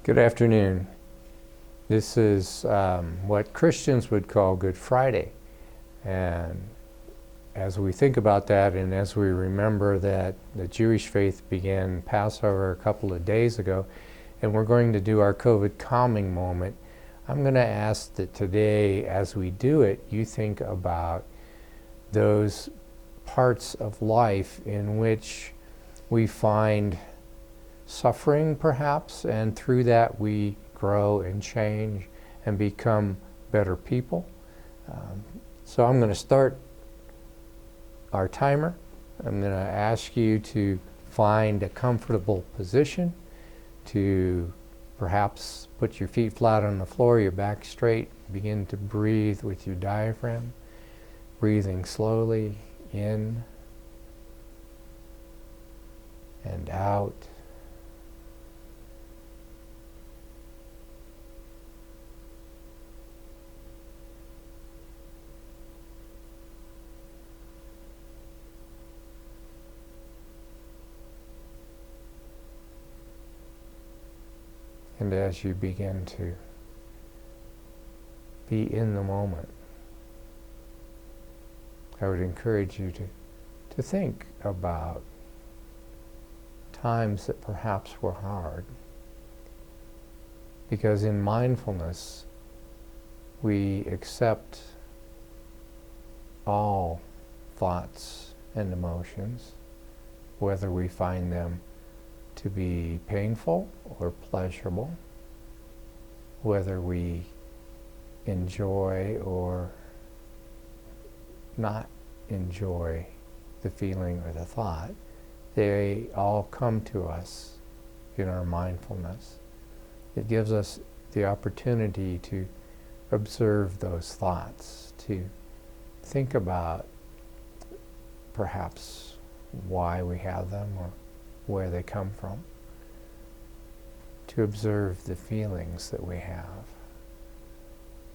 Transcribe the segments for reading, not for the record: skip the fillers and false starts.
Good afternoon. This is what Christians would call Good Friday. And as we think about that, and as we remember that the Jewish faith began Passover a couple of days ago, and we're going to do our COVID calming moment, I'm going to ask that today, as we do it, you think about those parts of life in which we find suffering, perhaps, and through that we grow and change and become better people. So I'm going to start our timer. I'm going to ask you to find a comfortable position, to perhaps put your feet flat on the floor, your back straight, begin to breathe with your diaphragm, breathing slowly in and out. And as you begin to be in the moment, I would encourage you to think about times that perhaps were hard. Because in mindfulness, we accept all thoughts and emotions, whether we find them to be painful or pleasurable, whether we enjoy or not enjoy the feeling or the thought. They all come to us in our mindfulness. It gives us the opportunity to observe those thoughts, to think about perhaps why we have them or where they come from, to observe the feelings that we have.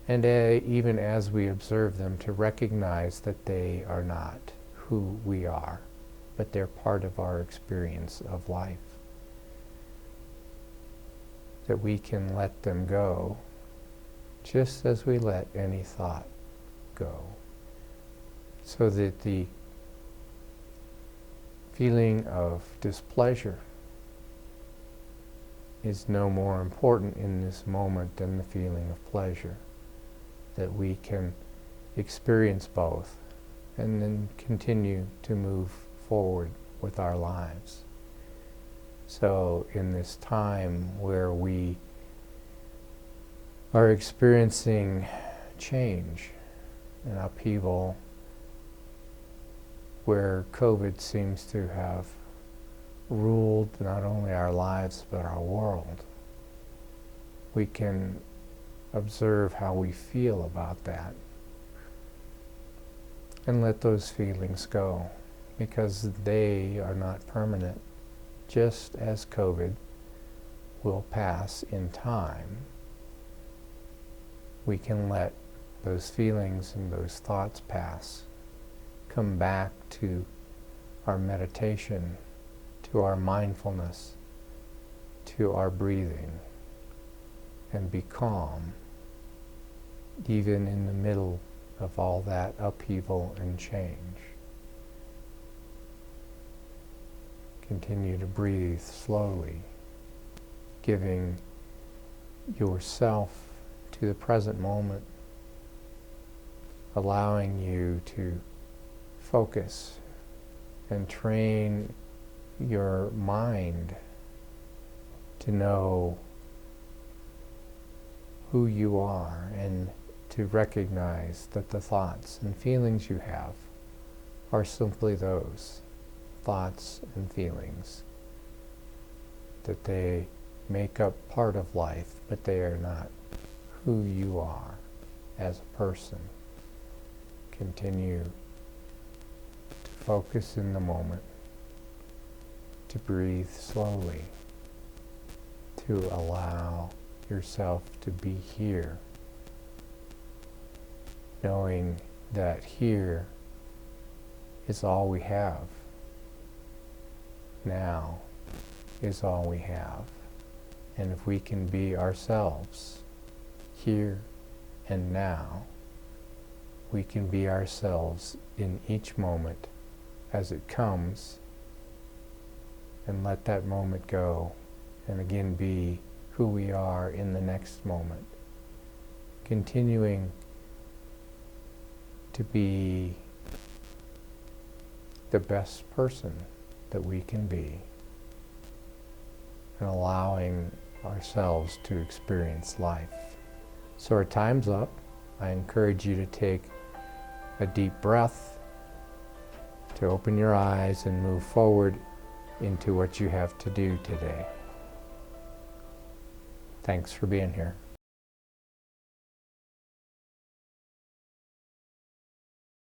And even as we observe them, to recognize that they are not who we are, but they're part of our experience of life. That we can let them go, just as we let any thought go. So that the feeling of displeasure is no more important in this moment than the feeling of pleasure. That we can experience both and then continue to move forward with our lives. So in this time where we are experiencing change and upheaval, where COVID seems to have ruled not only our lives but our world, we can observe how we feel about that and let those feelings go, because they are not permanent. Just as COVID will pass in time, we can let those feelings and those thoughts pass. Come back to our meditation, to our mindfulness, to our breathing, and be calm, even in the middle of all that upheaval and change. Continue to breathe slowly, giving yourself to the present moment, allowing you to focus and train your mind to know who you are and to recognize that the thoughts and feelings you have are simply those thoughts and feelings, that they make up part of life, but they are not who you are as a person. Continue to focus in the moment, to breathe slowly, to allow yourself to be here, knowing that here is all we have. Now is all we have. And if we can be ourselves here and now, we can be ourselves in each moment as it comes, and let that moment go, and again be who we are in the next moment. Continuing to be the best person that we can be, and allowing ourselves to experience life. So our time's up. I encourage you to take a deep breath, to open your eyes and move forward into what you have to do today. Thanks for being here.